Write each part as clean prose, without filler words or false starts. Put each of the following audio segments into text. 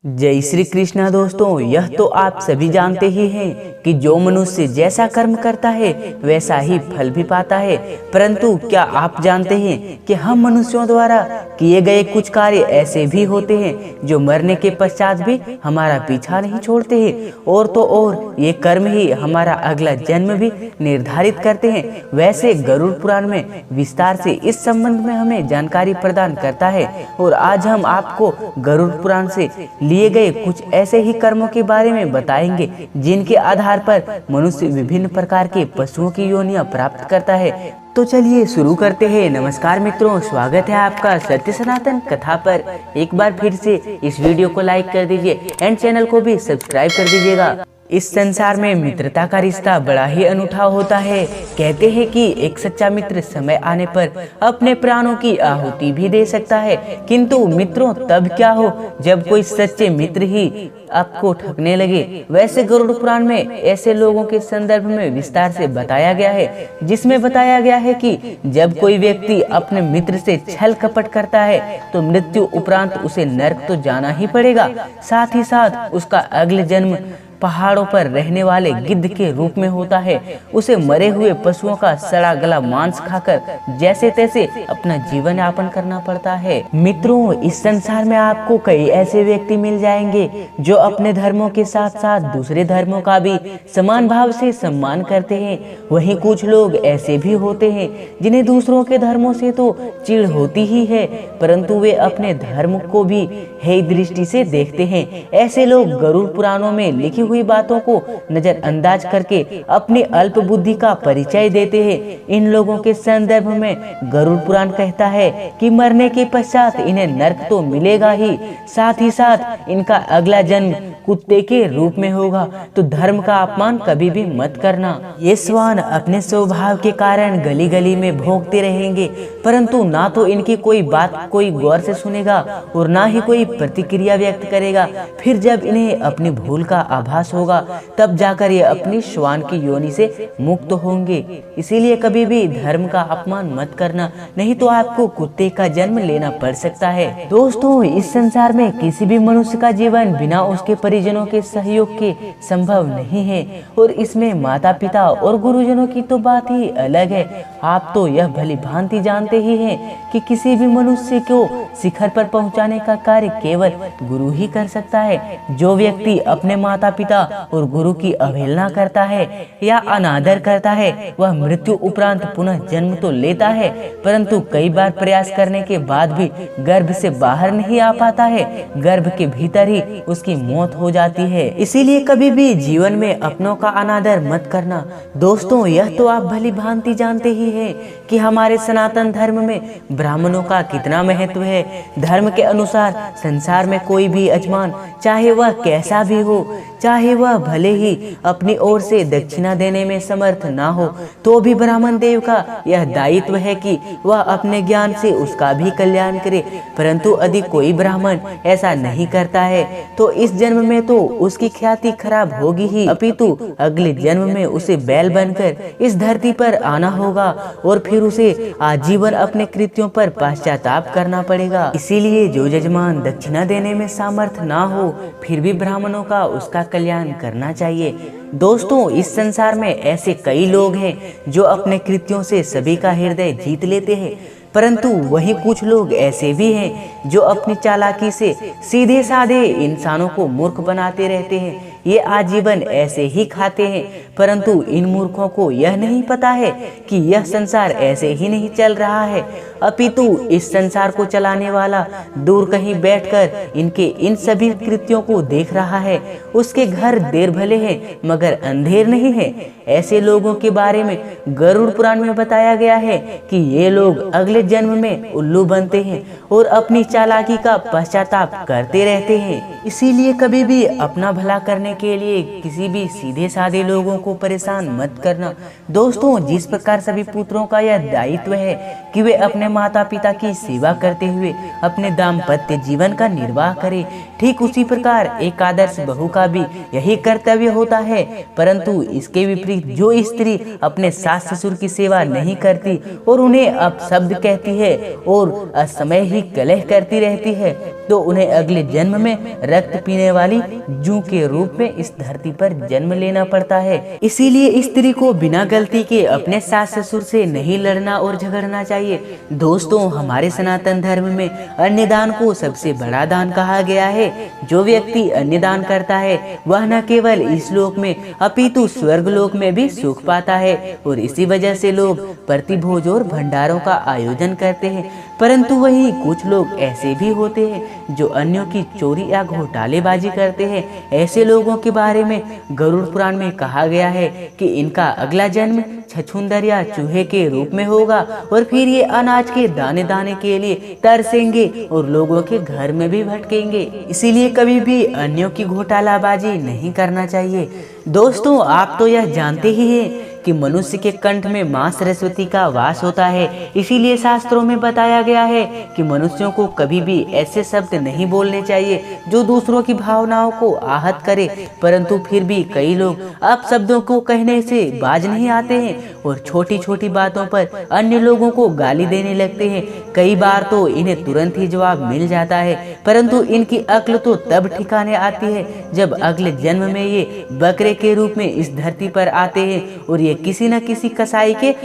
जय श्री कृष्णा दोस्तों, यह तो आप सभी जानते ही हैं कि जो मनुष्य जैसा कर्म करता है वैसा ही फल भी पाता है। परंतु क्या आप जानते हैं कि हम मनुष्यों द्वारा किए गए कुछ कार्य ऐसे भी होते हैं जो मरने के पश्चात भी हमारा पीछा नहीं छोड़ते हैं, और तो और ये कर्म ही हमारा अगला जन्म भी निर्धारित करते हैं। वैसे गरुड़ पुराण में विस्तार से इस संबंध में हमें जानकारी प्रदान करता है, और आज हम आपको गरुड़ पुराण से लिए गए कुछ ऐसे ही कर्मों के बारे में बताएंगे जिनके आधार पर मनुष्य विभिन्न प्रकार के पशुओं की योनियां प्राप्त करता है। तो चलिए शुरू करते हैं। नमस्कार मित्रों, स्वागत है आपका सत्य सनातन कथा पर। एक बार फिर से इस वीडियो को लाइक कर दीजिए एंड चैनल को भी सब्सक्राइब कर दीजिएगा। इस संसार में मित्रता का रिश्ता बड़ा ही अनूठा होता है। कहते हैं कि एक सच्चा मित्र समय आने पर अपने प्राणों की आहुति भी दे सकता है, किंतु मित्रों तब क्या हो जब कोई सच्चे मित्र ही आपको ठगने लगे। वैसे गरुड़ पुराण में ऐसे लोगों के संदर्भ में विस्तार से बताया गया है, जिसमें बताया गया है कि जब कोई व्यक्ति अपने मित्र से छल कपट करता है तो मृत्यु उपरांत उसे नरक तो जाना ही पड़ेगा, साथ ही साथ उसका अगले जन्म पहाड़ों पर रहने वाले गिद्ध के रूप में होता है। उसे मरे हुए पशुओं का सड़ा गला मांस खाकर जैसे तैसे अपना जीवन यापन करना पड़ता है। मित्रों, इस संसार में आपको कई ऐसे व्यक्ति मिल जाएंगे जो अपने धर्मों के साथ साथ दूसरे धर्मों का भी समान भाव से सम्मान करते हैं। वहीं कुछ लोग ऐसे भी होते हैं जिन्हें दूसरों के धर्मों से तो चिढ़ होती ही है, परंतु वे अपने धर्म को भी हेय दृष्टि से देखते हैं। ऐसे लोग गरुड़ पुराणों में लिखी हुई बातों को नजरअंदाज करके अपनी अल्प बुद्धि का परिचय देते हैं। इन लोगों के संदर्भ में गरुड़ पुराण कहता है कि मरने के पश्चात इन्हें नरक तो मिलेगा ही, साथ ही साथ इनका अगला जन्म कुत्ते के रूप में होगा। तो धर्म का अपमान कभी भी मत करना। ये श्वान अपने स्वभाव के कारण गली गली में भौंकते रहेंगे, परंतु ना तो इनकी कोई बात कोई गौर से सुनेगा और ना ही कोई प्रतिक्रिया व्यक्त करेगा। फिर जब इन्हें अपनी भूल का आभास होगा तब जाकर ये अपनी श्वान की योनि से मुक्त होंगे। इसीलिए कभी भी धर्म का अपमान मत करना, नहीं तो आपको कुत्ते का जन्म लेना पड़ सकता है। दोस्तों, इस संसार में किसी भी मनुष्य का जीवन बिना उसके परिजनों के सहयोग के संभव नहीं है, और इसमें माता पिता और गुरुजनों की तो बात ही अलग है। आप तो यह भली भांति जानते ही हैं कि किसी भी मनुष्य को शिखर पर पहुंचाने का कार्य केवल गुरु ही कर सकता है। जो व्यक्ति अपने माता पिता और गुरु की अवहेलना करता है या अनादर करता है वह मृत्यु उपरांत पुनः जन्म तो लेता है, परंतु कई बार प्रयास करने के बाद भी गर्भ से बाहर नहीं आ पाता है। गर्भ के भीतर ही उसकी मौत हो जाती है। इसीलिए कभी भी जीवन में अपनों का अनादर मत करना। दोस्तों, यह तो आप भली भांति जानते ही हैं कि हमारे सनातन धर्म में ब्राह्मणों का कितना महत्व है। धर्म के अनुसार संसार में कोई भी यजमान, चाहे वह कैसा भी हो, चाहे वह भले ही अपनी ओर से दक्षिणा देने में समर्थ ना हो, तो भी ब्राह्मण देव का यह दायित्व है कि वह अपने ज्ञान से उसका भी कल्याण करे। परंतु यदि कोई ब्राह्मण ऐसा नहीं करता है तो इस जन्म में तो उसकी ख्याति खराब होगी ही, अपितु अगले जन्म में उसे बैल बनकर इस धरती पर आना होगा और फिर उसे आजीवन अपने कृत्यों पर पश्चाताप करना पड़ेगा। इसीलिए जो यजमान दक्षिणा देने में सामर्थ्य ना हो फिर भी ब्राह्मणों का उसका कल्याण करना चाहिए। दोस्तों, इस संसार में ऐसे कई लोग हैं जो अपने कृत्यों से सभी का हृदय जीत लेते हैं, परंतु वहीं कुछ लोग ऐसे भी हैं जो अपनी चालाकी से सीधे साधे इंसानों को मूर्ख बनाते रहते हैं। ये आजीवन ऐसे ही खाते हैं, परंतु इन मूर्खों को यह नहीं पता है कि यह संसार ऐसे ही नहीं चल रहा है, अपितु इस संसार को चलाने वाला दूर कहीं बैठकर इनके इन सभी कृत्यों को देख रहा है। उसके घर देर भले हैं मगर अंधेर नहीं है। ऐसे लोगों के बारे में गरुड़ पुराण में बताया गया है कि ये लोग अगले जन्म में उल्लू बनते हैं और अपनी चालाकी का पश्चाताप करते रहते हैं। इसीलिए कभी भी अपना भला करने के लिए किसी भी सीधे साधे लोगों को परेशान मत करना। दोस्तों, जिस प्रकार सभी पुत्रों का यह दायित्व है कि वे अपने माता पिता की सेवा करते हुए अपने दाम्पत्य जीवन का निर्वाह करे। ठीक उसी प्रकार एक आदर्श बहू का भी यही कर्तव्य होता है। परंतु इसके विपरीत जो स्त्री अपने सास ससुर की सेवा नहीं करती और उन्हें अपशब्द कहती है और असमय ही कलह करती रहती है, तो उन्हें अगले जन्म में रक्त पीने वाली जूं के रूप में इस धरती पर जन्म लेना पड़ता है। इसीलिए स्त्री को बिना गलती के अपने सास ससुर से नहीं लड़ना और झगड़ना चाहिए। दोस्तों, हमारे सनातन धर्म में अन्य दान को सबसे बड़ा दान कहा गया है। जो व्यक्ति अन्य दान करता है वह न केवल इस लोक में अपितु स्वर्ग लोक में भी सुख पाता है। और इसी वजह से लोग प्रतिभोज और भंडारों का आयोजन करते हैं। परंतु वहीं कुछ लोग ऐसे भी होते हैं जो अन्यों की चोरी या घोटालेबाजी करते हैं। ऐसे लोगों के बारे में गरुड़ पुराण में कहा गया है कि इनका अगला जन्म छछूंदर या चूहे के रूप में होगा और फिर ये अनाज के दाने दाने के लिए तरसेंगे और लोगों के घर में भी भटकेंगे। इसीलिए कभी भी अन्यों की घोटालाबाजी नहीं करना चाहिए। दोस्तों, आप तो यह जानते ही हैं कि मनुष्य के कंठ में मां सरस्वती का वास होता है। इसीलिए शास्त्रों में बताया गया है कि मनुष्यों को कभी भी ऐसे शब्द नहीं बोलने चाहिए जो दूसरों की भावनाओं को आहत करे। परंतु फिर भी कई लोग अपशब्दों को कहने से बाज नहीं आते हैं और छोटी छोटी बातों पर अन्य लोगों को गाली देने लगते हैं। कई बार तो इन्हें तुरंत ही जवाब मिल जाता है, परंतु इनकी अक्ल तो तब ठिकाने आती है जब अगले जन्म में ये बकरे के रूप में इस धरती पर आते हैं और ये किसी न किसी कसाई के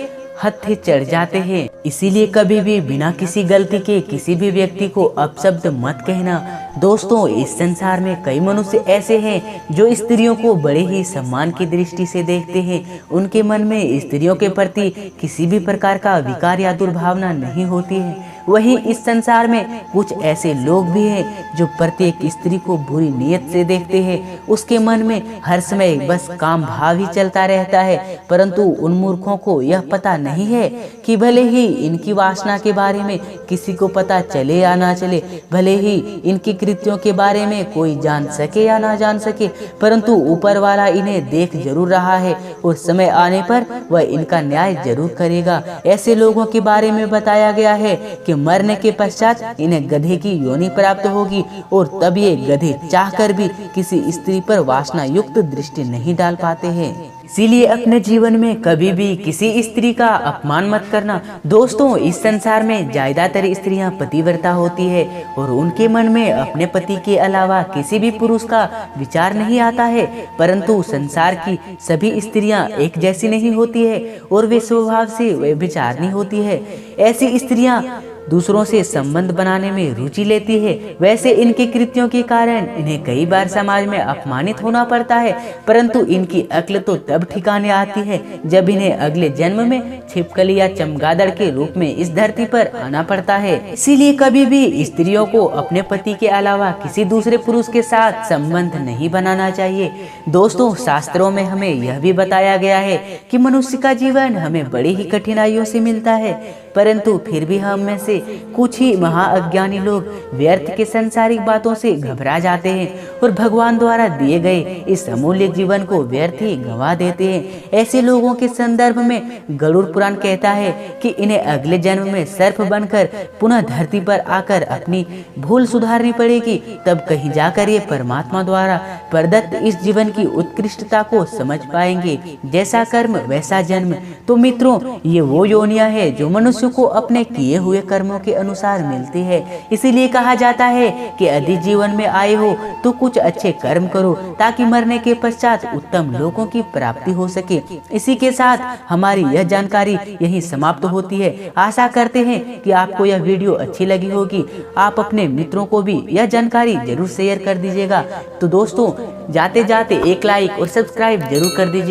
हत्थे चढ़ जाते हैं। इसीलिए कभी भी बिना किसी गलती के किसी भी व्यक्ति को अपशब्द मत कहना। दोस्तों, इस संसार में कई मनुष्य ऐसे हैं जो स्त्रियों को बड़े ही सम्मान की दृष्टि से देखते हैं। उनके मन में स्त्रियों के प्रति किसी भी प्रकार का विकार या दुर्भावना नहीं होती है। वहीं इस संसार में कुछ ऐसे लोग भी हैं जो प्रत्येक स्त्री को बुरी नीयत से देखते हैं। उसके मन में हर समय बस काम भाव ही चलता रहता है। परंतु उन मूर्खों को यह पता नहीं है कि भले ही इनकी वासना के बारे में किसी को पता चले या ना चले, भले ही इनकी कृत्यों के बारे में कोई जान सके या ना जान सके, परंतु ऊपर वाला इन्हें देख जरूर रहा है और समय आने पर वह इनका न्याय जरूर करेगा। ऐसे लोगों के बारे में बताया गया है कि मरने के पश्चात इन्हें गधे की योनि प्राप्त होगी और तब ये गधे चाहकर भी किसी स्त्री पर वासना युक्त दृष्टि नहीं डाल पाते हैं। इसीलिए अपने जीवन में कभी भी किसी स्त्री का अपमान मत करना। दोस्तों, इस संसार में ज्यादातर स्त्रियां पतिव्रता होती है और उनके मन में अपने पति के अलावा किसी भी पुरुष का विचार नहीं आता है। परंतु संसार की सभी स्त्रियां एक जैसी नहीं होती है और वे स्वभाव से व्यभिचारिणी होती है। ऐसी स्त्रियां दूसरों से संबंध बनाने में रुचि लेती है। वैसे इनके कृत्यों के कारण इन्हें कई बार समाज में अपमानित होना पड़ता है, परंतु इनकी अक्ल तो तब ठिकाने आती है जब इन्हें अगले जन्म में छिपकली या चमगादड़ के रूप में इस धरती पर आना पड़ता है। इसीलिए कभी भी स्त्रियों को अपने पति के अलावा किसी दूसरे पुरुष के साथ संबंध नहीं बनाना चाहिए। दोस्तों, शास्त्रों में हमें यह भी बताया गया है कि मनुष्य का जीवन हमें बड़ी ही कठिनाइयों से मिलता है, परंतु फिर भी हम में से कुछ ही महाअज्ञानी लोग व्यर्थ के सांसारिक बातों से घबरा जाते हैं और भगवान द्वारा दिए गए इस अमूल्य जीवन को व्यर्थ ही गंवा देते हैं। ऐसे लोगों के संदर्भ में गरुड़ पुराण कहता है कि इन्हें अगले जन्म में सर्प बनकर पुनः धरती पर आकर अपनी भूल सुधारनी पड़ेगी। तब कहीं जाकर ये परमात्मा द्वारा प्रदत्त इस जीवन की उत्कृष्टता को समझ पाएंगे। जैसा कर्म वैसा जन्म। तो मित्रों, ये वो योनियां है जो मनुष्य को अपने किए हुए कर्मों के अनुसार मिलती है। इसीलिए कहा जाता है कि यदि जीवन में आए हो तो कुछ अच्छे कर्म करो ताकि मरने के पश्चात उत्तम लोगों की प्राप्ति हो सके। इसी के साथ हमारी यह जानकारी यही समाप्त होती है। आशा करते हैं कि आपको यह वीडियो अच्छी लगी होगी। आप अपने मित्रों को भी यह जानकारी जरूर शेयर कर दीजिएगा। तो दोस्तों, जाते जाते एक लाइक और सब्सक्राइब जरूर कर दीजिए।